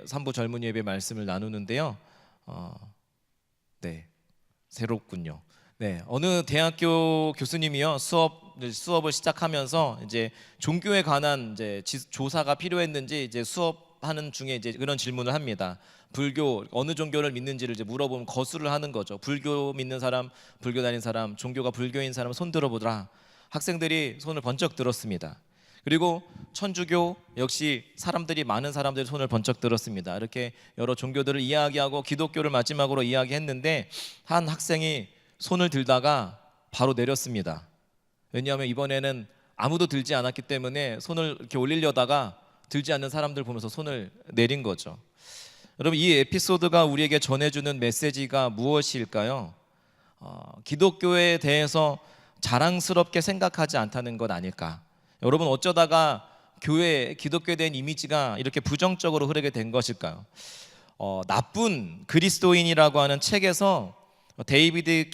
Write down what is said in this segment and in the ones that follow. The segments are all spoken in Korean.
3부 젊은 예배 말씀을 나누는데요. 네, 새롭군요. 네, 어느 대학교 교수님이요 수업을 시작하면서 이제 종교에 관한 이제 조사가 필요했는지 이제 수업하는 중에 이제 그런 질문을 합니다. 불교 어느 종교를 믿는지를 이제 물어보면 거수를 하는 거죠. 불교 믿는 사람, 불교 다닌 사람, 종교가 불교인 사람 손 들어보더라. 학생들이 손을 번쩍 들었습니다. 그리고 천주교 역시 많은 사람들이 손을 번쩍 들었습니다. 이렇게 여러 종교들을 이야기하고 기독교를 마지막으로 이야기했는데 한 학생이 손을 들다가 바로 내렸습니다. 왜냐하면 이번에는 아무도 들지 않았기 때문에 손을 이렇게 올리려다가 들지 않는 사람들 보면서 손을 내린 거죠. 여러분, 이 에피소드가 우리에게 전해주는 메시지가 무엇일까요? 기독교에 대해서 자랑스럽게 생각하지 않다는 것 아닐까? 여러분, 어쩌다가 기독교에 대한 이미지가 이렇게 부정적으로 흐르게 된 것일까요? 나쁜 그리스도인이라고 하는 책에서 데이비드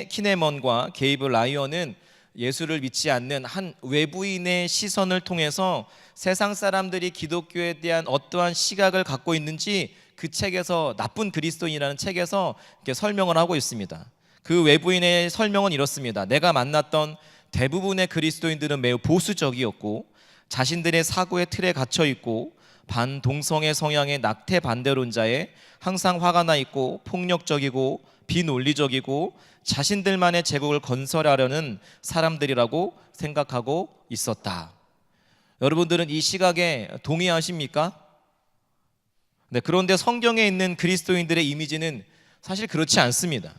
키네먼과 게이브 라이언은 예수를 믿지 않는 한 외부인의 시선을 통해서 세상 사람들이 기독교에 대한 어떠한 시각을 갖고 있는지 그 책에서 나쁜 그리스도인이라는 책에서 이렇게 설명을 하고 있습니다. 그 외부인의 설명은 이렇습니다. 내가 만났던 대부분의 그리스도인들은 매우 보수적이었고 자신들의 사고의 틀에 갇혀 있고 반동성애 성향의 낙태 반대론자에 항상 화가 나 있고 폭력적이고 비논리적이고 자신들만의 제국을 건설하려는 사람들이라고 생각하고 있었다. 여러분들은 이 시각에 동의하십니까? 네, 그런데 성경에 있는 그리스도인들의 이미지는 사실 그렇지 않습니다.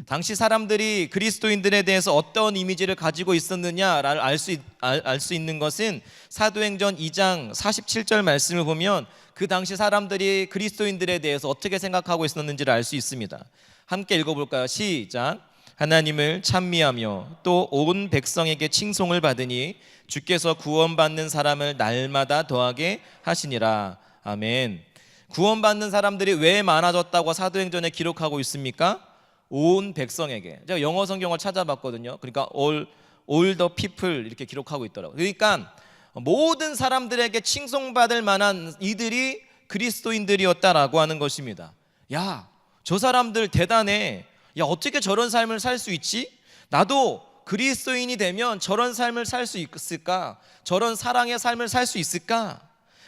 당시 사람들이 그리스도인들에 대해서 어떤 이미지를 가지고 있었느냐를 알 수 있는 것은 사도행전 2장 47절 말씀을 보면 그 당시 사람들이 그리스도인들에 대해서 어떻게 생각하고 있었는지를 알 수 있습니다. 함께 읽어볼까요? 시작. 하나님을 찬미하며 또 온 백성에게 칭송을 받으니 주께서 구원받는 사람을 날마다 더하게 하시니라. 아멘. 구원받는 사람들이 왜 많아졌다고 사도행전에 기록하고 있습니까? 온 백성에게. 제가 영어 성경을 찾아봤거든요. 그러니까 all the people 이렇게 기록하고 있더라고요. 그러니까 모든 사람들에게 칭송받을 만한 이들이 그리스도인들이었다라고 하는 것입니다. 야, 저 사람들 대단해. 야, 어떻게 저런 삶을 살 수 있지? 나도 그리스도인이 되면 저런 삶을 살 수 있을까? 저런 사랑의 삶을 살 수 있을까?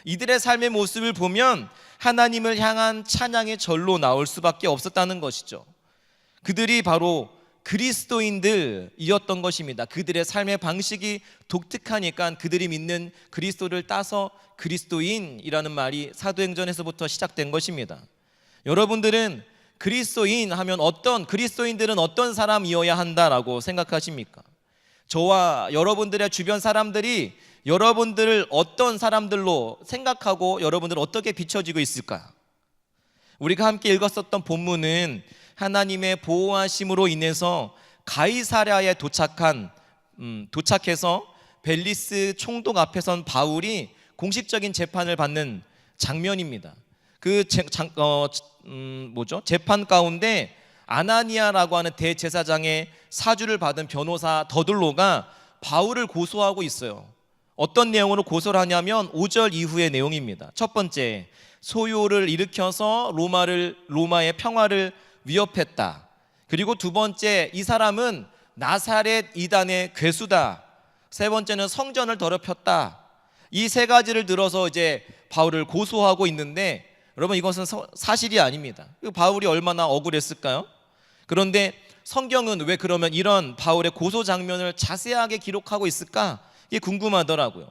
이들의 삶의 모습을 보면 하나님을 향한 찬양의 절로 나올 수밖에 없었다는 것이죠. 그들이 바로 그리스도인들이었던 것입니다. 그들의 삶의 방식이 독특하니까 그들이 믿는 그리스도를 따서 그리스도인이라는 말이 사도행전에서부터 시작된 것입니다. 여러분들은 그리스도인 하면 그리스도인들은 어떤 사람이어야 한다라고 생각하십니까? 저와 여러분들의 주변 사람들이 여러분들을 어떤 사람들로 생각하고 여러분들 어떻게 비춰지고 있을까? 우리가 함께 읽었었던 본문은 하나님의 보호하심으로 인해서 가이사랴에 도착해서 벨리스 총독 앞에 선 바울이 공식적인 재판을 받는 장면입니다. 그 재판 가운데 아나니아라고 하는 대제사장의 사주를 받은 변호사 더들로가 바울을 고소하고 있어요. 어떤 내용으로 고소를 하냐면 5절 이후의 내용입니다. 첫 번째, 소요를 일으켜서 로마의 평화를 위협했다. 그리고 두 번째, 이 사람은 나사렛 이단의 괴수다. 세 번째는 성전을 더럽혔다. 이 세 가지를 들어서 이제 바울을 고소하고 있는데 여러분, 이것은 사실이 아닙니다. 바울이 얼마나 억울했을까요? 그런데 성경은 왜 그러면 이런 바울의 고소 장면을 자세하게 기록하고 있을까? 이게 궁금하더라고요.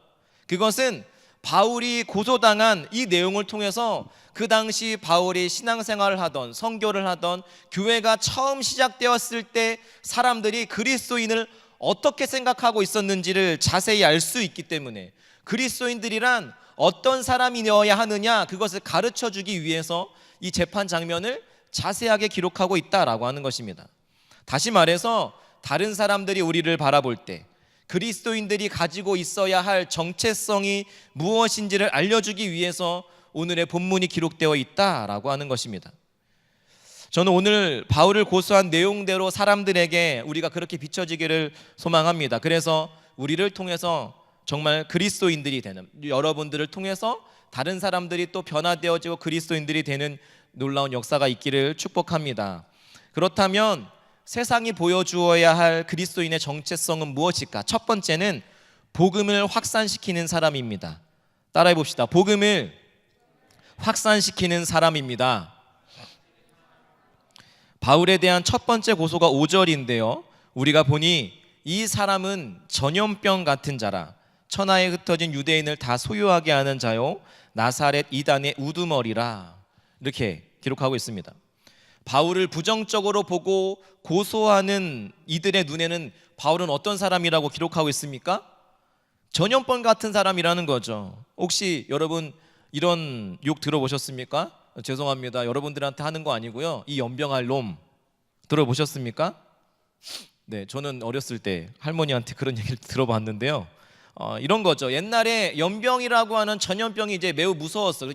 그것은 바울이 고소당한 이 내용을 통해서 그 당시 바울이 신앙생활을 하던 선교를 하던 교회가 처음 시작되었을 때 사람들이 그리스도인을 어떻게 생각하고 있었는지를 자세히 알 수 있기 때문에 그리스도인들이란 어떤 사람이어야 하느냐 그것을 가르쳐주기 위해서 이 재판 장면을 자세하게 기록하고 있다라고 하는 것입니다. 다시 말해서 다른 사람들이 우리를 바라볼 때 그리스도인들이 가지고 있어야 할 정체성이 무엇인지를 알려주기 위해서 오늘의 본문이 기록되어 있다라고 하는 것입니다. 저는 오늘 바울을 고소한 내용대로 사람들에게 우리가 그렇게 비춰지기를 소망합니다. 그래서 우리를 통해서 정말 그리스도인들이 되는, 여러분들을 통해서 다른 사람들이 또 변화되어지고 그리스도인들이 되는 놀라운 역사가 있기를 축복합니다. 그렇다면 세상이 보여주어야 할 그리스도인의 정체성은 무엇일까? 첫 번째는 복음을 확산시키는 사람입니다. 따라해 봅시다. 복음을 확산시키는 사람입니다. 바울에 대한 첫 번째 고소가 5절인데요. 우리가 보니 이 사람은 전염병 같은 자라 천하에 흩어진 유대인을 다 소유하게 하는 자요 나사렛 이단의 우두머리라, 이렇게 기록하고 있습니다. 바울을 부정적으로 보고 고소하는 이들의 눈에는 바울은 어떤 사람이라고 기록하고 있습니까? 전염병 같은 사람이라는 거죠. 혹시 여러분 이런 욕 들어보셨습니까? 죄송합니다, 여러분들한테 하는 거 아니고요. 이 연병할 놈 들어보셨습니까? 네, 저는 어렸을 때 할머니한테 그런 얘기를 들어봤는데요. 이런 거죠. 옛날에 연병이라고 하는 전염병이 이제 매우 무서웠어요.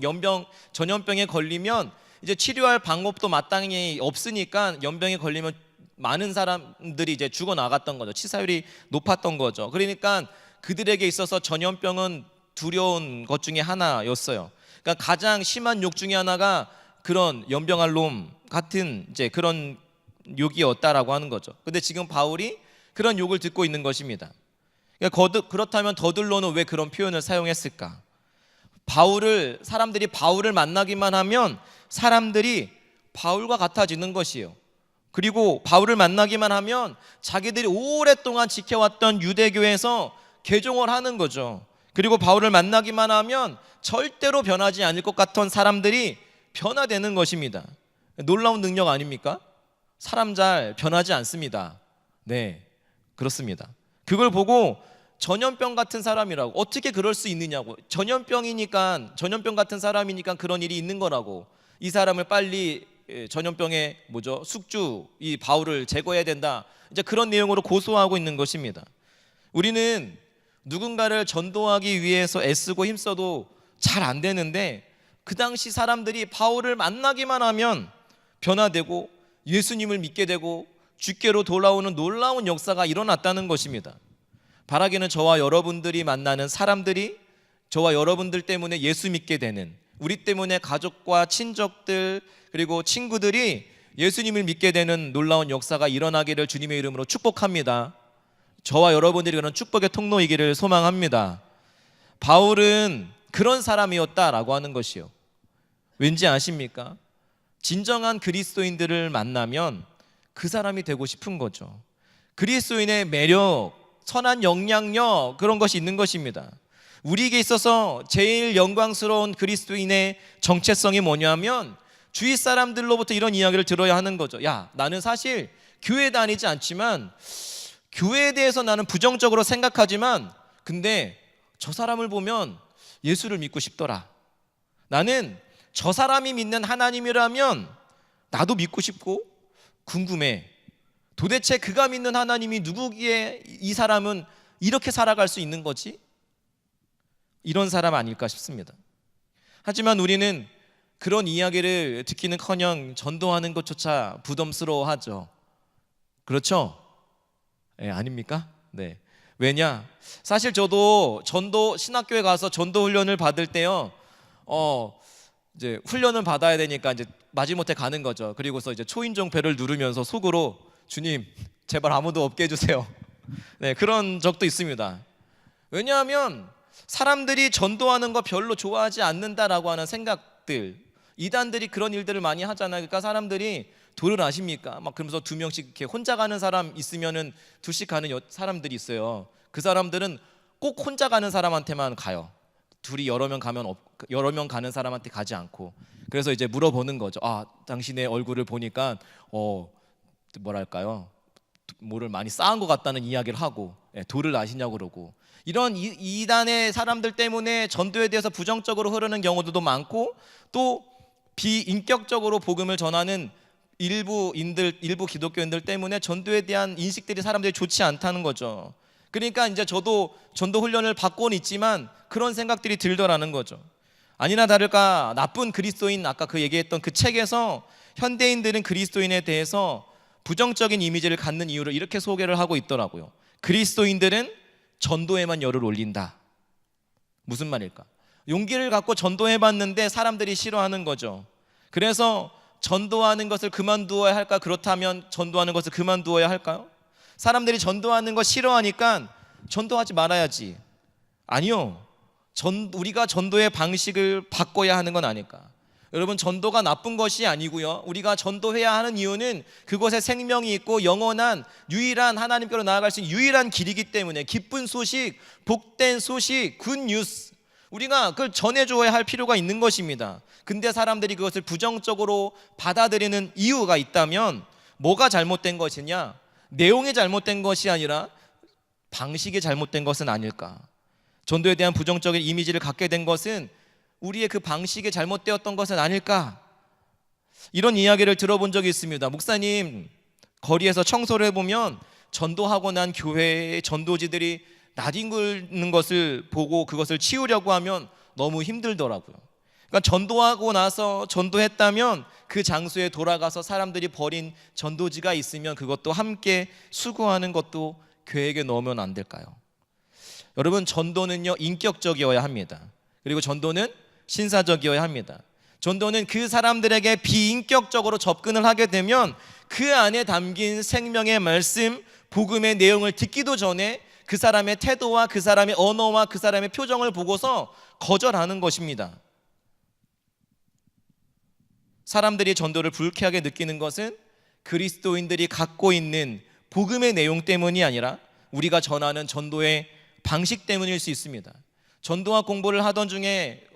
전염병에 걸리면 이제 치료할 방법도 마땅히 없으니까 연병에 걸리면 많은 사람들이 이제 죽어 나갔던 거죠. 치사율이 높았던 거죠. 그러니까 그들에게 있어서 전염병은 두려운 것 중에 하나였어요. 그러니까 가장 심한 욕 중에 하나가 그런 연병할 놈 같은 이제 그런 욕이었다라고 하는 거죠. 근데 지금 바울이 그런 욕을 듣고 있는 것입니다. 그러니까 그렇다면 더들로는 왜 그런 표현을 사용했을까? 사람들이 바울을 만나기만 하면 사람들이 바울과 같아지는 것이에요. 그리고 바울을 만나기만 하면 자기들이 오랫동안 지켜왔던 유대교에서 개종을 하는 거죠. 그리고 바울을 만나기만 하면 절대로 변하지 않을 것 같은 사람들이 변화되는 것입니다. 놀라운 능력 아닙니까? 사람 잘 변하지 않습니다. 네, 그렇습니다. 그걸 보고 전염병 같은 사람이라고, 어떻게 그럴 수 있느냐고. 전염병 같은 사람이니까 그런 일이 있는 거라고. 이 사람을 빨리 전염병의 숙주 이 바울을 제거해야 된다, 이제 그런 내용으로 고소하고 있는 것입니다. 우리는 누군가를 전도하기 위해서 애쓰고 힘써도 잘 안 되는데 그 당시 사람들이 바울을 만나기만 하면 변화되고 예수님을 믿게 되고 주께로 돌아오는 놀라운 역사가 일어났다는 것입니다. 바라기는 저와 여러분들이 만나는 사람들이 저와 여러분들 때문에 예수 믿게 되는, 우리 때문에 가족과 친족들 그리고 친구들이 예수님을 믿게 되는 놀라운 역사가 일어나기를 주님의 이름으로 축복합니다. 저와 여러분들이 그런 축복의 통로이기를 소망합니다. 바울은 그런 사람이었다라고 하는 것이요. 왠지 아십니까? 진정한 그리스도인들을 만나면 그 사람이 되고 싶은 거죠. 그리스도인의 매력, 선한 영향력, 그런 것이 있는 것입니다. 우리에게 있어서 제일 영광스러운 그리스도인의 정체성이 뭐냐면 주위 사람들로부터 이런 이야기를 들어야 하는 거죠. 야, 나는 사실 교회 다니지 않지만 교회에 대해서 나는 부정적으로 생각하지만 근데 저 사람을 보면 예수를 믿고 싶더라. 나는 저 사람이 믿는 하나님이라면 나도 믿고 싶고 궁금해. 도대체 그가 믿는 하나님이 누구기에 이 사람은 이렇게 살아갈 수 있는 거지? 이런 사람 아닐까 싶습니다. 하지만 우리는 그런 이야기를 듣기는커녕 전도하는 것조차 부담스러워하죠. 그렇죠? 네, 아닙니까? 네. 왜냐? 사실 저도 신학교에 가서 전도 훈련을 받을 때요, 이제 훈련을 받아야 되니까 이제 마지못해 가는 거죠. 그리고서 이제 초인종 벨을 누르면서 속으로 주님, 제발 아무도 없게 해주세요. 네, 그런 적도 있습니다. 왜냐하면 사람들이 전도하는 거 별로 좋아하지 않는다라고 하는 생각들, 이단들이 그런 일들을 많이 하잖아요. 그러니까 사람들이 도를 아십니까? 막 그러면서 두 명씩 이렇게 혼자 가는 사람 있으면은 둘씩 가는 사람들이 있어요. 그 사람들은 꼭 혼자 가는 사람한테만 가요. 둘이 여러 명 가는 사람한테 가지 않고. 그래서 이제 물어보는 거죠. 아, 당신의 얼굴을 보니까 뭐랄까요? 뭐를 많이 쌓은 것 같다는 이야기를 하고, 도를 아시냐고 그러고. 이런 이단의 사람들 때문에 전도에 대해서 부정적으로 흐르는 경우도 많고, 또 비인격적으로 복음을 전하는 일부 기독교인들 때문에 전도에 대한 인식들이 사람들이 좋지 않다는 거죠. 그러니까 이제 저도 전도 훈련을 받고는 있지만 그런 생각들이 들더라는 거죠. 아니나 다를까 나쁜 그리스도인, 아까 그 얘기했던 그 책에서 현대인들은 그리스도인에 대해서 부정적인 이미지를 갖는 이유를 이렇게 소개를 하고 있더라고요. 그리스도인들은 전도에만 열을 올린다. 무슨 말일까? 용기를 갖고 전도해봤는데 사람들이 싫어하는 거죠. 그래서 전도하는 것을 그만두어야 할까? 그렇다면 전도하는 것을 그만두어야 할까요? 사람들이 전도하는 거 싫어하니까 전도하지 말아야지. 아니요. 우리가 전도의 방식을 바꿔야 하는 건 아닐까? 여러분, 전도가 나쁜 것이 아니고요. 우리가 전도해야 하는 이유는 그곳에 생명이 있고 영원한 유일한 하나님께로 나아갈 수 있는 유일한 길이기 때문에, 기쁜 소식, 복된 소식, 굿뉴스, 우리가 그걸 전해줘야 할 필요가 있는 것입니다. 근데 사람들이 그것을 부정적으로 받아들이는 이유가 있다면 뭐가 잘못된 것이냐? 내용이 잘못된 것이 아니라 방식이 잘못된 것은 아닐까? 전도에 대한 부정적인 이미지를 갖게 된 것은 우리의 그 방식이 잘못되었던 것은 아닐까? 이런 이야기를 들어본 적이 있습니다. 목사님, 거리에서 청소를 해보면 전도하고 난 교회의 전도지들이 나뒹구는 것을 보고 그것을 치우려고 하면 너무 힘들더라고요. 그러니까 전도하고 나서 전도했다면 그 장소에 돌아가서 사람들이 버린 전도지가 있으면 그것도 함께 수거하는 것도 계획에 넣으면 안 될까요? 여러분, 전도는요, 인격적이어야 합니다. 그리고 전도는 신사적이어야 합니다. 전도는 그 사람들에게 비인격적으로 접근을 하게 되면 그 안에 담긴 생명의 말씀, 복음의 내용을 듣기도 전에 그 사람의 태도와 그 사람의 언어와 그 사람의 표정을 보고서 거절하는 것입니다. 사람들이 전도를 불쾌하게 느끼는 것은 그리스도인들이 갖고 있는 복음의 내용 때문이 아니라 우리가 전하는 전도의 방식 때문일 수 있습니다. 전도학 공부를 하던 중에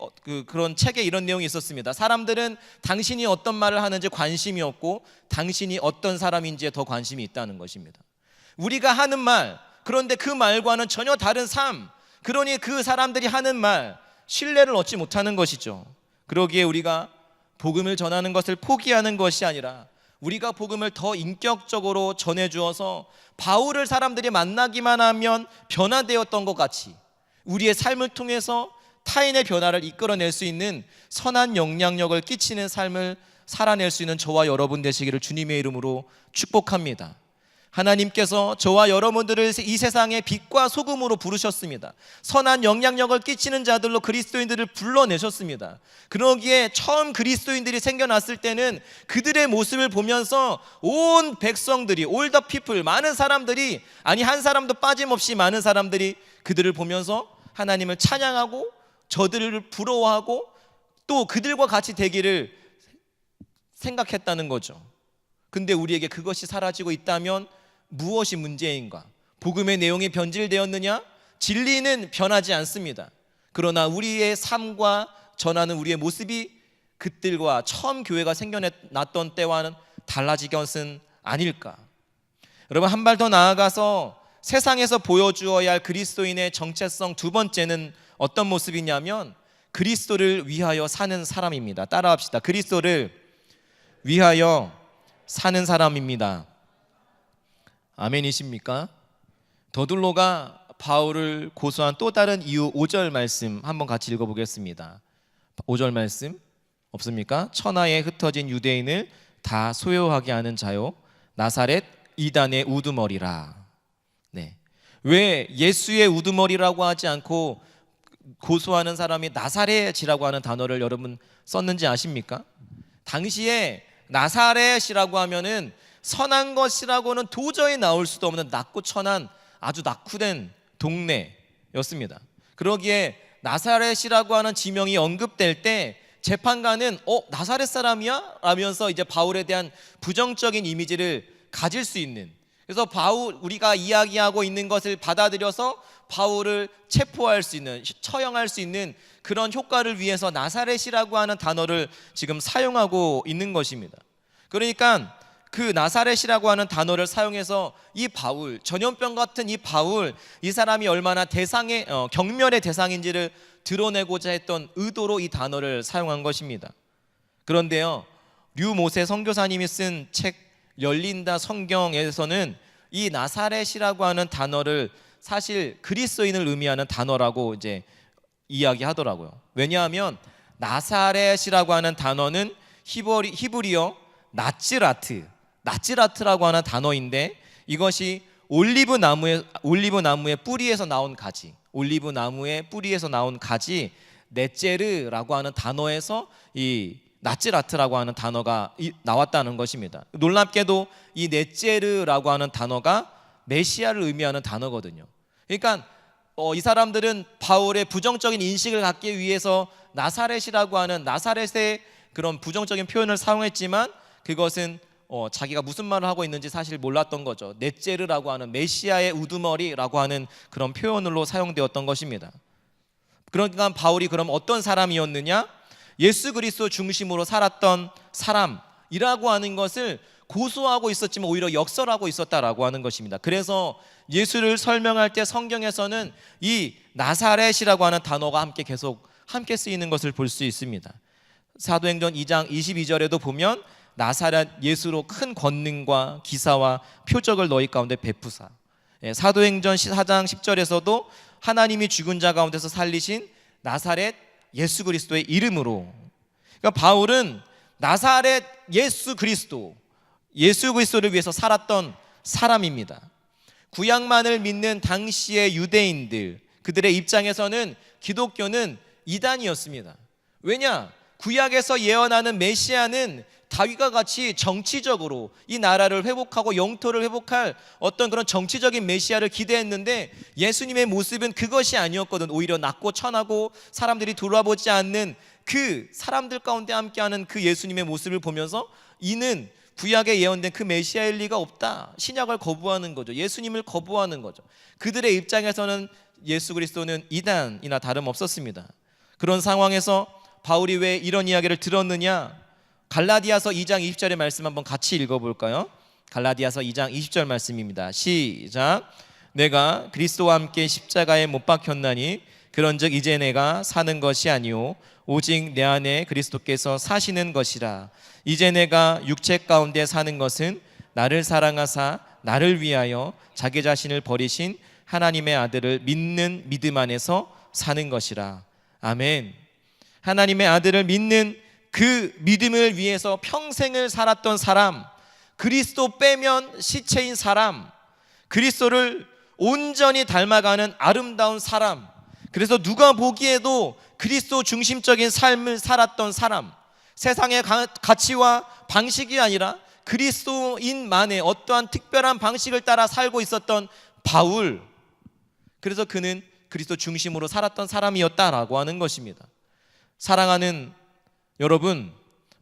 그런 책에 이런 내용이 있었습니다. 사람들은 당신이 어떤 말을 하는지 관심이 없고 당신이 어떤 사람인지에 더 관심이 있다는 것입니다. 우리가 하는 말, 그런데 그 말과는 전혀 다른 삶, 그러니 그 사람들이 하는 말, 신뢰를 얻지 못하는 것이죠. 그러기에 우리가 복음을 전하는 것을 포기하는 것이 아니라 우리가 복음을 더 인격적으로 전해주어서 바울을 사람들이 만나기만 하면 변화되었던 것 같이 우리의 삶을 통해서 타인의 변화를 이끌어낼 수 있는 선한 영향력을 끼치는 삶을 살아낼 수 있는 저와 여러분 되시기를 주님의 이름으로 축복합니다. 하나님께서 저와 여러분들을 이 세상의 빛과 소금으로 부르셨습니다. 선한 영향력을 끼치는 자들로 그리스도인들을 불러내셨습니다. 그러기에 처음 그리스도인들이 생겨났을 때는 그들의 모습을 보면서 온 백성들이, all the people, 많은 사람들이, 아니 한 사람도 빠짐없이 많은 사람들이 그들을 보면서 하나님을 찬양하고 저들을 부러워하고 또 그들과 같이 되기를 생각했다는 거죠. 근데 우리에게 그것이 사라지고 있다면 무엇이 문제인가? 복음의 내용이 변질되었느냐? 진리는 변하지 않습니다. 그러나 우리의 삶과 전하는 우리의 모습이 그들과 처음 교회가 생겨났던 때와는 달라진 것은 아닐까? 여러분, 한 발 더 나아가서 세상에서 보여주어야 할 그리스도인의 정체성 두 번째는 어떤 모습이냐면 그리스도를 위하여 사는 사람입니다. 따라합시다. 그리스도를 위하여 사는 사람입니다. 아멘이십니까? 더둘로가 바울을 고소한 또 다른 이유 5절 말씀 한번 같이 읽어보겠습니다. 5절 말씀 없습니까? 천하에 흩어진 유대인을 다 소요하게 하는 자요 나사렛 이단의 우두머리라. 네. 왜 예수의 우두머리라고 하지 않고 고소하는 사람이 나사렛이라고 하는 단어를 여러분 썼는지 아십니까? 당시에 나사렛이라고 하면은 선한 것이라고는 도저히 나올 수도 없는 낮고 천한 아주 낙후된 동네였습니다. 그러기에 나사렛이라고 하는 지명이 언급될 때 재판관은 나사렛 사람이야? 라면서 이제 바울에 대한 부정적인 이미지를 가질 수 있는, 그래서 우리가 이야기하고 있는 것을 받아들여서 바울을 체포할 수 있는, 처형할 수 있는 그런 효과를 위해서 나사렛이라고 하는 단어를 지금 사용하고 있는 것입니다. 그러니까 그 나사렛이라고 하는 단어를 사용해서 이 바울, 전염병 같은 이 바울, 이 사람이 얼마나 경멸의 대상인지를 드러내고자 했던 의도로 이 단어를 사용한 것입니다. 그런데요, 류모세 선교사님이 쓴 책 열린다 성경에서는 이 나사렛이라고 하는 단어를 사실 그리스도인을 의미하는 단어라고 이제 이야기하더라고요. 왜냐하면 나사렛이라고 하는 단어는 히브리어 나츠라트라고 하는 단어인데 이것이 올리브 나무의 뿌리에서 나온 가지, 올리브 나무의 뿌리에서 나온 가지 넷제르라고 하는 단어에서 이 나츠라트라고 하는 단어가 나왔다는 것입니다. 놀랍게도 이 넷제르라고 하는 단어가 메시아를 의미하는 단어거든요. 그러니까 이 사람들은 바울의 부정적인 인식을 갖기 위해서 나사렛이라고 하는 나사렛의 그런 부정적인 표현을 사용했지만 그것은 자기가 무슨 말을 하고 있는지 사실 몰랐던 거죠. 넷제르라고 하는 메시아의 우두머리라고 하는 그런 표현으로 사용되었던 것입니다. 그러니까 바울이 그럼 어떤 사람이었느냐? 예수 그리스도 중심으로 살았던 사람이라고 하는 것을 고수하고 있었지만 오히려 역설하고 있었다라고 하는 것입니다. 그래서 예수를 설명할 때 성경에서는 이 나사렛이라고 하는 단어가 함께 쓰이는 것을 볼 수 있습니다. 사도행전 2장 22절에도 보면 나사렛 예수로 큰 권능과 기사와 표적을 너희 가운데 베푸사. 사도행전 4장 10절에서도 하나님이 죽은 자 가운데서 살리신 나사렛 예수 그리스도의 이름으로. 그러니까 바울은 나사렛 예수 그리스도를 위해서 살았던 사람입니다. 구약만을 믿는 당시의 유대인들, 그들의 입장에서는 기독교는 이단이었습니다. 왜냐? 구약에서 예언하는 메시아는 다윗과 같이 정치적으로 이 나라를 회복하고 영토를 회복할 어떤 그런 정치적인 메시아를 기대했는데 예수님의 모습은 그것이 아니었거든. 오히려 낮고 천하고 사람들이 돌아보지 않는 그 사람들 가운데 함께하는 그 예수님의 모습을 보면서 이는 구약에 예언된 그 메시아일 리가 없다. 신약을 거부하는 거죠. 예수님을 거부하는 거죠. 그들의 입장에서는 예수 그리스도는 이단이나 다름없었습니다. 그런 상황에서 바울이 왜 이런 이야기를 들었느냐? 갈라디아서 2장 20절의 말씀 한번 같이 읽어볼까요? 갈라디아서 2장 20절 말씀입니다. 시작. 내가 그리스도와 함께 십자가에 못 박혔나니 그런즉 이제 내가 사는 것이 아니요 오직 내 안에 그리스도께서 사시는 것이라. 이제 내가 육체 가운데 사는 것은 나를 사랑하사 나를 위하여 자기 자신을 버리신 하나님의 아들을 믿는 믿음 안에서 사는 것이라. 아멘. 하나님의 아들을 믿는 그 믿음을 위해서 평생을 살았던 사람, 그리스도 빼면 시체인 사람, 그리스도를 온전히 닮아가는 아름다운 사람, 그래서 누가 보기에도 그리스도 중심적인 삶을 살았던 사람, 세상의 가치와 방식이 아니라 그리스도인만의 어떠한 특별한 방식을 따라 살고 있었던 바울, 그래서 그는 그리스도 중심으로 살았던 사람이었다라고 하는 것입니다. 사랑하는 여러분,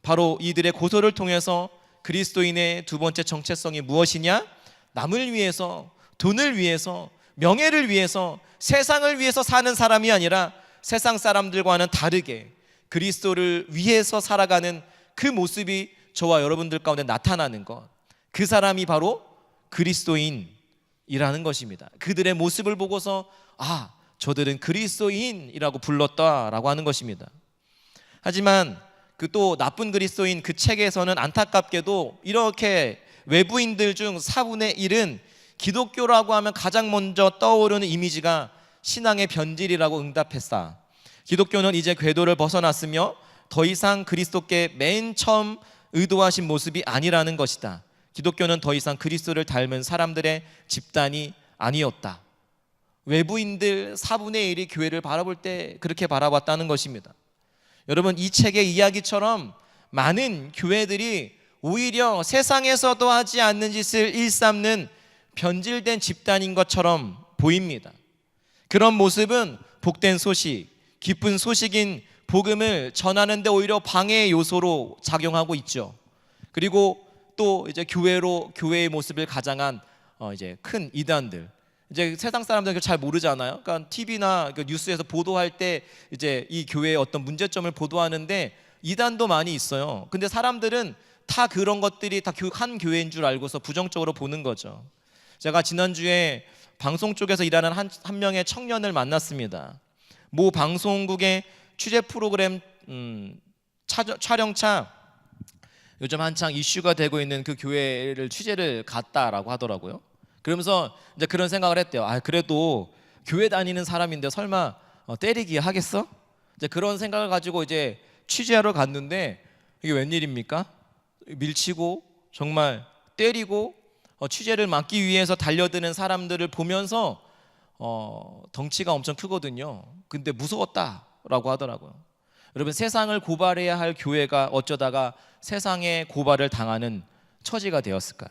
바로 이들의 고소를 통해서 그리스도인의 두 번째 정체성이 무엇이냐? 남을 위해서, 돈을 위해서, 명예를 위해서, 세상을 위해서 사는 사람이 아니라 세상 사람들과는 다르게 그리스도를 위해서 살아가는 그 모습이 저와 여러분들 가운데 나타나는 것, 그 사람이 바로 그리스도인이라는 것입니다. 그들의 모습을 보고서 저들은 그리스도인이라고 불렀다라고 하는 것입니다. 하지만 그 또 나쁜 그리스도인 그 책에서는 안타깝게도 이렇게 외부인들 중 4분의 1은 기독교라고 하면 가장 먼저 떠오르는 이미지가 신앙의 변질이라고 응답했다. 기독교는 이제 궤도를 벗어났으며 더 이상 그리스도께 맨 처음 의도하신 모습이 아니라는 것이다. 기독교는 더 이상 그리스도를 닮은 사람들의 집단이 아니었다. 외부인들 4분의 1이 교회를 바라볼 때 그렇게 바라봤다는 것입니다. 여러분, 이 책의 이야기처럼 많은 교회들이 오히려 세상에서도 하지 않는 짓을 일삼는 변질된 집단인 것처럼 보입니다. 그런 모습은 복된 소식, 기쁜 소식인 복음을 전하는 데 오히려 방해의 요소로 작용하고 있죠. 그리고 또 이제 교회의 모습을 가장한 이제 큰 이단들, 이제 세상 사람들은 잘 모르잖아요. 그러니까 TV나 뉴스에서 보도할 때 이제 이 교회의 어떤 문제점을 보도하는데 이단도 많이 있어요. 근데 사람들은 다 그런 것들이 다 한 교회인 줄 알고서 부정적으로 보는 거죠. 제가 지난주에 방송 쪽에서 일하는 한 명의 청년을 만났습니다. 모 방송국의 취재 프로그램 촬영차 요즘 한창 이슈가 되고 있는 그 교회를 취재를 갔다라고 하더라고요. 그러면서 이제 그런 생각을 했대요. 그래도 교회 다니는 사람인데 설마 때리기 하겠어? 이제 그런 생각을 가지고 이제 취재하러 갔는데 이게 웬일입니까? 밀치고 정말 때리고 취재를 막기 위해서 달려드는 사람들을 보면서 덩치가 엄청 크거든요. 근데 무서웠다. 라고 하더라고요. 여러분, 세상을 고발해야 할 교회가 어쩌다가 세상의 고발을 당하는 처지가 되었을까요?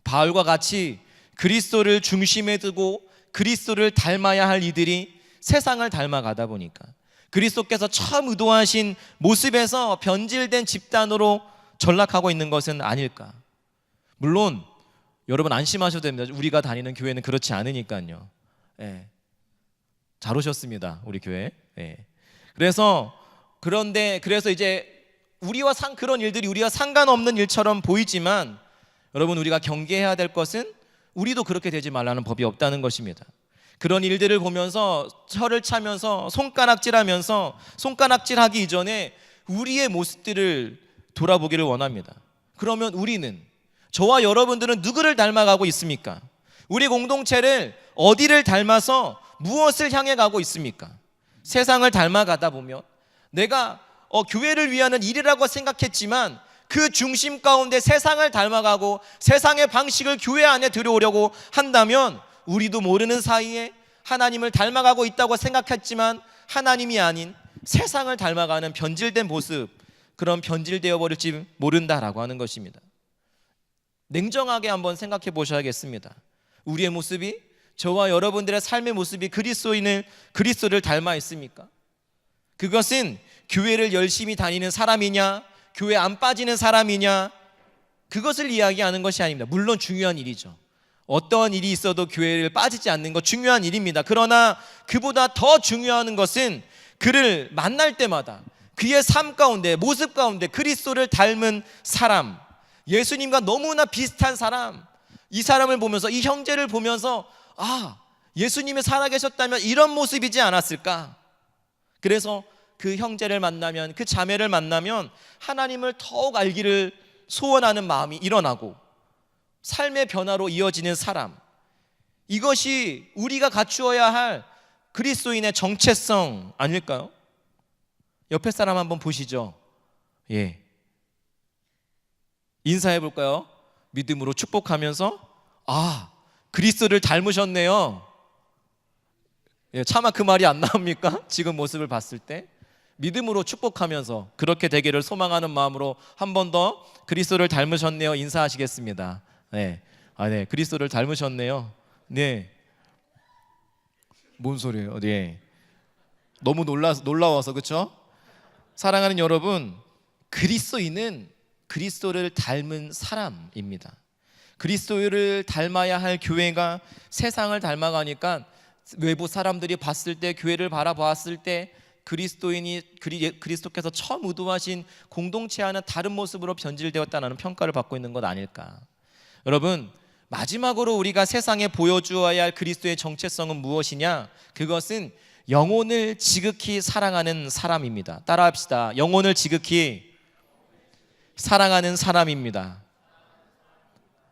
바울과 같이 그리스도를 중심에 두고 그리스도를 닮아야 할 이들이 세상을 닮아가다 보니까 그리스도께서 처음 의도하신 모습에서 변질된 집단으로 전락하고 있는 것은 아닐까. 물론 여러분 안심하셔도 됩니다. 우리가 다니는 교회는 그렇지 않으니까요. 예. 잘 오셨습니다, 우리 교회. 예. 그래서 이제 그런 일들이 우리와 상관없는 일처럼 보이지만 여러분, 우리가 경계해야 될 것은 우리도 그렇게 되지 말라는 법이 없다는 것입니다. 그런 일들을 보면서 혀를 차면서 손가락질하기 이전에 우리의 모습들을 돌아보기를 원합니다. 그러면 저와 여러분들은 누구를 닮아가고 있습니까? 우리 공동체를 어디를 닮아서 무엇을 향해 가고 있습니까? 세상을 닮아가다 보면 내가 교회를 위하는 일이라고 생각했지만 그 중심 가운데 세상을 닮아가고 세상의 방식을 교회 안에 들여오려고 한다면 우리도 모르는 사이에 하나님을 닮아가고 있다고 생각했지만 하나님이 아닌 세상을 닮아가는 변질된 모습, 그런 변질되어 버릴지 모른다라고 하는 것입니다. 냉정하게 한번 생각해 보셔야겠습니다. 우리의 모습이, 저와 여러분들의 삶의 모습이 그리스도를 닮아 있습니까? 그것은 교회를 열심히 다니는 사람이냐, 교회 안 빠지는 사람이냐, 그것을 이야기하는 것이 아닙니다. 물론 중요한 일이죠. 어떠한 일이 있어도 교회를 빠지지 않는 것 중요한 일입니다. 그러나 그보다 더 중요한 것은 그를 만날 때마다 그의 삶 가운데, 모습 가운데 그리스도를 닮은 사람, 예수님과 너무나 비슷한 사람, 이 사람을 보면서, 이 형제를 보면서 예수님이 살아계셨다면 이런 모습이지 않았을까? 그래서 그 형제를 만나면, 그 자매를 만나면 하나님을 더욱 알기를 소원하는 마음이 일어나고 삶의 변화로 이어지는 사람, 이것이 우리가 갖추어야 할 그리스도인의 정체성 아닐까요? 옆에 사람 한번 보시죠. 예. 인사해 볼까요? 믿음으로 축복하면서 그리스도를 닮으셨네요. 예, 차마 그 말이 안 나옵니까? 지금 모습을 봤을 때 믿음으로 축복하면서 그렇게 되기를 소망하는 마음으로 한 번 더 그리스도를 닮으셨네요 인사하시겠습니다. 네, 네, 그리스도를 닮으셨네요. 네, 뭔 소리예요? 네, 너무 놀라워서 그렇죠? 사랑하는 여러분, 그리스도인은 그리스도를 닮은 사람입니다. 그리스도를 닮아야 할 교회가 세상을 닮아가니까 외부 사람들이 봤을 때, 교회를 바라보았을 때 그리스도께서 처음 의도하신 공동체와는 다른 모습으로 변질되었다는 평가를 받고 있는 것 아닐까. 여러분, 마지막으로 우리가 세상에 보여주어야 할 그리스도의 정체성은 무엇이냐? 그것은 영혼을 지극히 사랑하는 사람입니다. 따라합시다. 영혼을 지극히 사랑하는 사람입니다.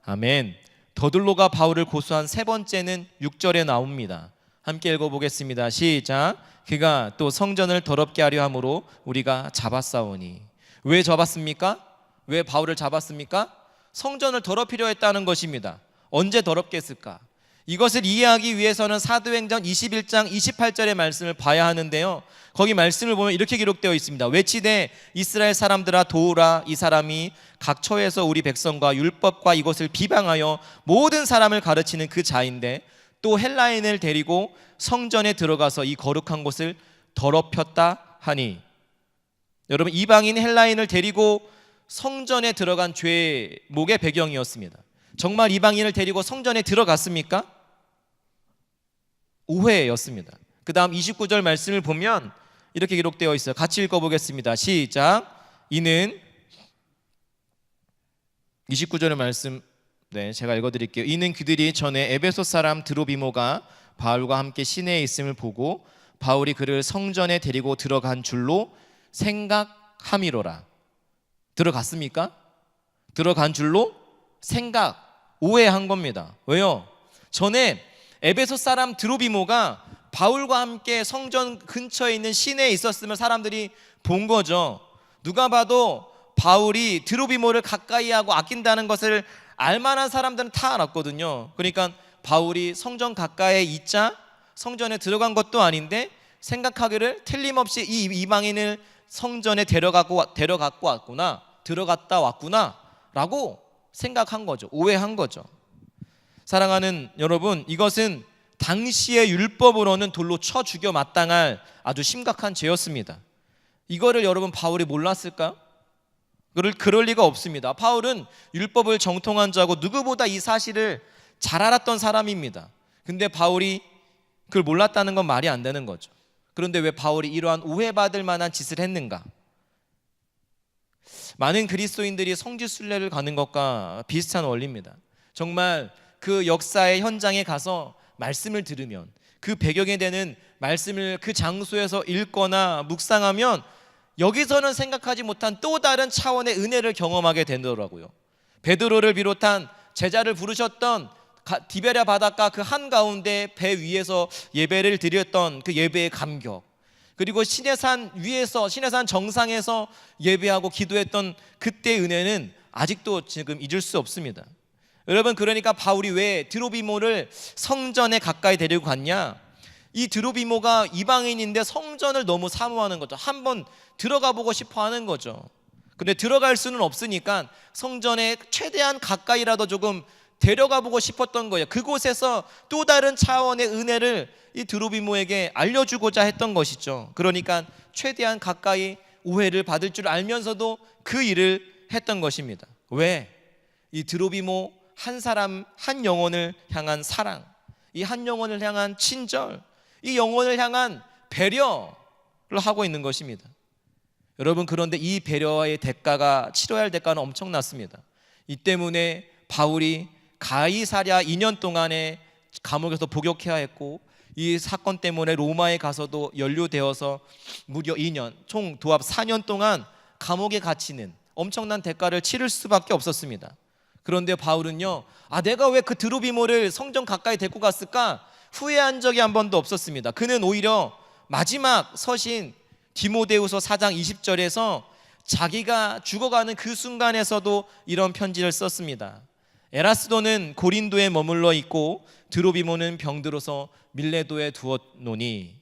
아멘. 더들로가 바울을 고소한 세 번째는 6절에 나옵니다. 함께 읽어보겠습니다. 시작. 그가 또 성전을 더럽게 하려 함으로 우리가 잡았사오니. 왜 잡았습니까? 왜 바울을 잡았습니까? 성전을 더럽히려 했다는 것입니다. 언제 더럽게 했을까? 이것을 이해하기 위해서는 사도행전 21장 28절의 말씀을 봐야 하는데요, 거기 말씀을 보면 이렇게 기록되어 있습니다. 외치되 이스라엘 사람들아 도우라. 이 사람이 각 처에서 우리 백성과 율법과 이것을 비방하여 모든 사람을 가르치는 그 자인데 또 헬라인을 데리고 성전에 들어가서 이 거룩한 곳을 더럽혔다 하니. 여러분, 이방인 헬라인을 데리고 성전에 들어간 죄목의 배경이었습니다. 정말 이방인을 데리고 성전에 들어갔습니까? 오해였습니다. 그 다음 29절 말씀을 보면 이렇게 기록되어 있어요. 같이 읽어보겠습니다. 시작. 이는 29절의 말씀, 제가 읽어드릴게요. 이는 그들이 전에 에베소 사람 드로비모가 바울과 함께 시내에 있음을 보고 바울이 그를 성전에 데리고 들어간 줄로 생각함이로라. 들어갔습니까? 들어간 줄로 오해한 겁니다. 왜요? 전에 에베소 사람 드로비모가 바울과 함께 성전 근처에 있는 시내에 있었으면 사람들이 본 거죠. 누가 봐도 바울이 드로비모를 가까이 하고 아낀다는 것을 알만한 사람들은 다 알았거든요. 그러니까 바울이 성전 가까이에 있자 성전에 들어간 것도 아닌데 생각하기를 틀림없이 이 이방인을 성전에 데려갔다 왔구나 라고 생각한 거죠. 오해한 거죠. 사랑하는 여러분, 이것은 당시의 율법으로는 돌로 쳐 죽여 마땅할 아주 심각한 죄였습니다. 이거를 여러분 바울이 몰랐을까요? 그럴 리가 없습니다. 바울은 율법을 정통한 자고 누구보다 이 사실을 잘 알았던 사람입니다. 근데 바울이 그걸 몰랐다는 건 말이 안 되는 거죠. 그런데 왜 바울이 이러한 오해받을 만한 짓을 했는가? 많은 그리스도인들이 성지순례를 가는 것과 비슷한 원리입니다. 정말 그 역사의 현장에 가서 말씀을 들으면, 그 배경에 되는 말씀을 그 장소에서 읽거나 묵상하면 여기서는 생각하지 못한 또 다른 차원의 은혜를 경험하게 되더라고요. 베드로를 비롯한 제자를 부르셨던 디베랴 바닷가 그 한가운데 배 위에서 예배를 드렸던 그 예배의 감격, 그리고 시내산 위에서, 시내산 정상에서 예배하고 기도했던 그때의 은혜는 아직도 지금 잊을 수 없습니다. 여러분, 그러니까 바울이 왜 드로비모를 성전에 가까이 데리고 갔냐? 이 드로비모가 이방인인데 성전을 너무 사모하는 거죠. 한번 들어가 보고 싶어 하는 거죠. 근데 들어갈 수는 없으니까 성전에 최대한 가까이라도 조금 데려가 보고 싶었던 거예요. 그곳에서 또 다른 차원의 은혜를 이 드로비모에게 알려주고자 했던 것이죠. 그러니까 최대한 가까이 오해를 받을 줄 알면서도 그 일을 했던 것입니다. 왜? 이 드로비모 한 사람, 한 영혼을 향한 사랑, 이 한 영혼을 향한 친절, 이 영혼을 향한 배려를 하고 있는 것입니다. 여러분, 그런데 이 배려의 대가가, 치러야 할 대가는 엄청났습니다. 이 때문에 바울이 가이사랴 2년 동안에 감옥에서 복역해야 했고, 이 사건 때문에 로마에 가서도 연루되어서 무려 2년, 총 도합 4년 동안 감옥에 갇히는 엄청난 대가를 치를 수밖에 없었습니다. 그런데 바울은요, 내가 왜 그 드로비모를 성전 가까이 데리고 갔을까 후회한 적이 한 번도 없었습니다. 그는 오히려 마지막 서신 디모데후서 4장 20절에서 자기가 죽어가는 그 순간에서도 이런 편지를 썼습니다. 에라스도는 고린도에 머물러 있고 드로비모는 병들어서 밀레도에 두었노니.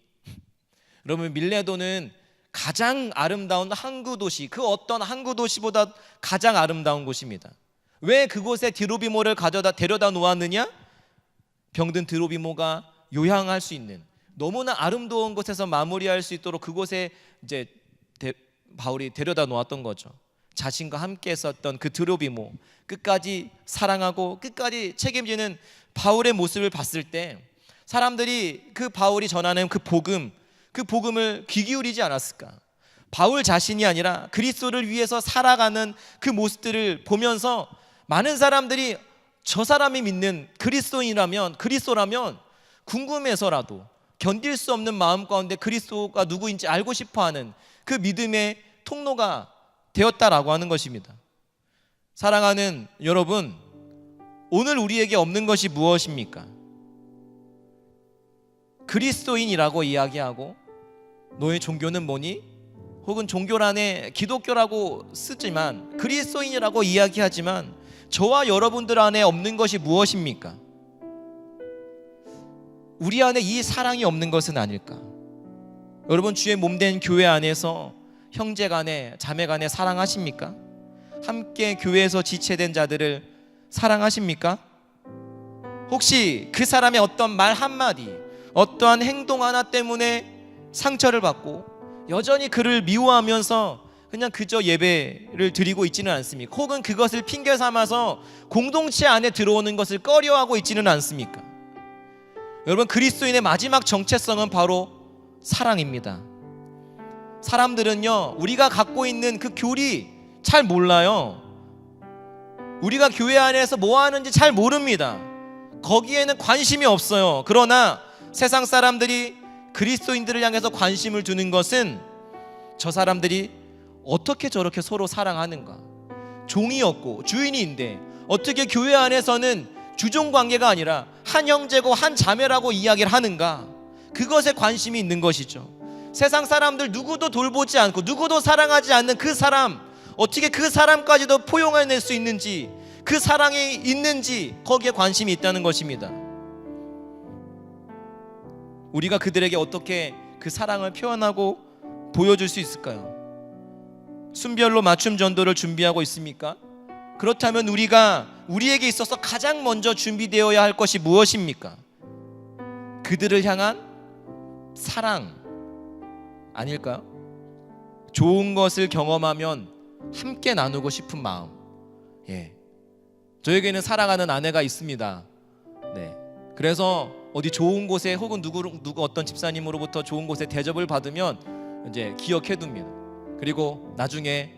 여러분, 밀레도는 가장 아름다운 항구 도시, 그 어떤 항구 도시보다 가장 아름다운 곳입니다. 왜 그곳에 드로비모를 데려다 놓았느냐? 병든 드로비모가 요양할 수 있는, 너무나 아름다운 곳에서 마무리할 수 있도록 그곳에 이제 바울이 데려다 놓았던 거죠. 자신과 함께 했었던 그 드로비모, 끝까지 사랑하고 끝까지 책임지는 바울의 모습을 봤을 때 사람들이 그 바울이 전하는 그 복음을 귀 기울이지 않았을까? 바울 자신이 아니라 그리스도를 위해서 살아가는 그 모습들을 보면서 많은 사람들이 저 사람이 믿는 그리스도라면 궁금해서라도 견딜 수 없는 마음 가운데 그리스도가 누구인지 알고 싶어하는 그 믿음의 통로가 되었다라고 하는 것입니다. 사랑하는 여러분, 오늘 우리에게 없는 것이 무엇입니까? 그리스도인이라고 이야기하고 너의 종교는 뭐니? 혹은 종교란에 기독교라고 쓰지만 그리스도인이라고 이야기하지만 저와 여러분들 안에 없는 것이 무엇입니까? 우리 안에 이 사랑이 없는 것은 아닐까? 여러분, 주의 몸된 교회 안에서 형제 간에, 자매 간에 사랑하십니까? 함께 교회에서 지체된 자들을 사랑하십니까? 혹시 그 사람의 어떤 말 한마디, 어떠한 행동 하나 때문에 상처를 받고 여전히 그를 미워하면서 그냥 그저 예배를 드리고 있지는 않습니까? 혹은 그것을 핑계 삼아서 공동체 안에 들어오는 것을 꺼려하고 있지는 않습니까? 여러분, 그리스도인의 마지막 정체성은 바로 사랑입니다. 사람들은요, 우리가 갖고 있는 그 교리 잘 몰라요. 우리가 교회 안에서 뭐 하는지 잘 모릅니다. 거기에는 관심이 없어요. 그러나 세상 사람들이 그리스도인들을 향해서 관심을 두는 것은 저 사람들이 어떻게 저렇게 서로 사랑하는가, 종이었고 주인인데 어떻게 교회 안에서는 주종 관계가 아니라 한 형제고 한 자매라고 이야기를 하는가, 그것에 관심이 있는 것이죠. 세상 사람들 누구도 돌보지 않고 누구도 사랑하지 않는 그 사람, 어떻게 그 사람까지도 포용해낼 수 있는지, 그 사랑이 있는지 거기에 관심이 있다는 것입니다. 우리가 그들에게 어떻게 그 사랑을 표현하고 보여줄 수 있을까요? 순별로 맞춤 전도를 준비하고 있습니까? 그렇다면 우리에게 있어서 가장 먼저 준비되어야 할 것이 무엇입니까? 그들을 향한 사랑 아닐까요? 좋은 것을 경험하면 함께 나누고 싶은 마음. 저에게는 사랑하는 아내가 있습니다. 그래서 어디 좋은 곳에 혹은 누구 어떤 집사님으로부터 좋은 곳에 대접을 받으면 이제 기억해 둡니다. 그리고 나중에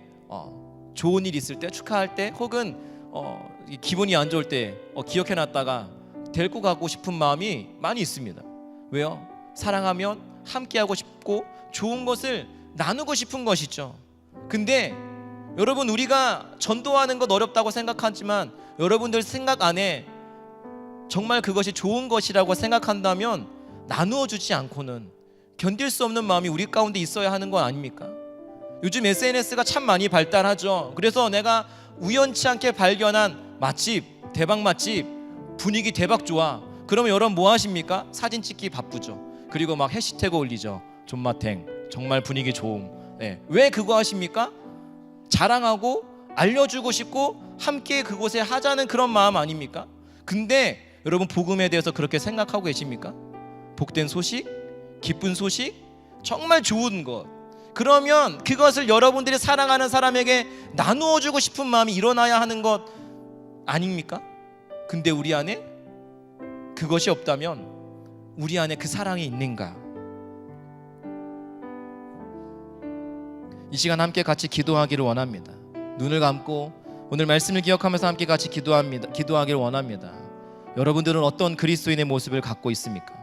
좋은 일 있을 때, 축하할 때, 혹은 기분이 안 좋을 때 기억해 놨다가 데리고 가고 싶은 마음이 많이 있습니다. 왜요? 사랑하면 함께하고 싶고 좋은 것을 나누고 싶은 것이죠. 근데 여러분, 우리가 전도하는 것 어렵다고 생각하지만 여러분들 생각 안에 정말 그것이 좋은 것이라고 생각한다면 나누어 주지 않고는 견딜 수 없는 마음이 우리 가운데 있어야 하는 거 아닙니까? 요즘 SNS가 참 많이 발달하죠. 그래서 내가 우연치 않게 발견한 맛집, 대박 맛집, 분위기 대박 좋아. 그러면 여러분 뭐 하십니까? 사진 찍기 바쁘죠. 그리고 막 해시태그 올리죠. 존맛행, 정말 분위기 좋음. 왜 그거 하십니까? 자랑하고 알려주고 싶고 함께 그곳에 하자는 그런 마음 아닙니까? 근데 여러분, 복음에 대해서 그렇게 생각하고 계십니까? 복된 소식, 기쁜 소식, 정말 좋은 것, 그러면 그것을 여러분들이 사랑하는 사람에게 나누어 주고 싶은 마음이 일어나야 하는 것 아닙니까? 근데 우리 안에 그것이 없다면 우리 안에 그 사랑이 있는가? 이 시간 함께 같이 기도하기를 원합니다. 눈을 감고 오늘 말씀을 기억하면서 함께 같이 기도하기를 원합니다. 여러분들은 어떤 그리스도인의 모습을 갖고 있습니까?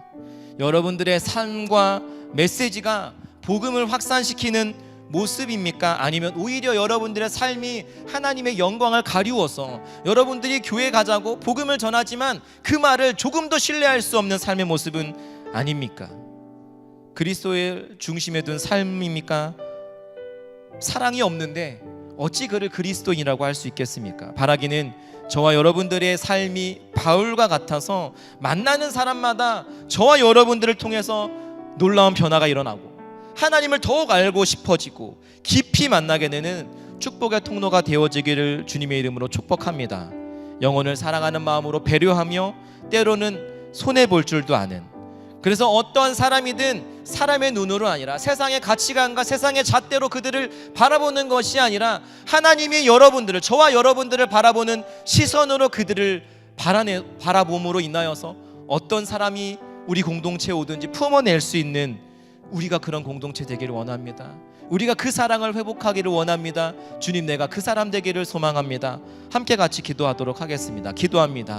여러분들의 삶과 메시지가 복음을 확산시키는 모습입니까? 아니면 오히려 여러분들의 삶이 하나님의 영광을 가리워서 여러분들이 교회 가자고 복음을 전하지만 그 말을 조금도 신뢰할 수 없는 삶의 모습은 아닙니까? 그리스도의 중심에 둔 삶입니까? 사랑이 없는데 어찌 그를 그리스도인이라고 할 수 있겠습니까? 바라기는 저와 여러분들의 삶이 바울과 같아서 만나는 사람마다 저와 여러분들을 통해서 놀라운 변화가 일어나고 하나님을 더욱 알고 싶어지고 깊이 만나게 되는 축복의 통로가 되어지기를 주님의 이름으로 축복합니다. 영혼을 사랑하는 마음으로 배려하며 때로는 손해볼 줄도 아는, 그래서 어떠한 사람이든 사람의 눈으로 아니라 세상의 가치관과 세상의 잣대로 그들을 바라보는 것이 아니라 하나님이 여러분들을, 저와 여러분들을 바라보는 시선으로 그들을 바라봄으로 인하여서 어떤 사람이 우리 공동체에 오든지 품어낼 수 있는 우리가 그런 공동체 되기를 원합니다. 우리가 그 사랑을 회복하기를 원합니다. 주님, 내가 그 사람 되기를 소망합니다. 함께 같이 기도하도록 하겠습니다. 기도합니다.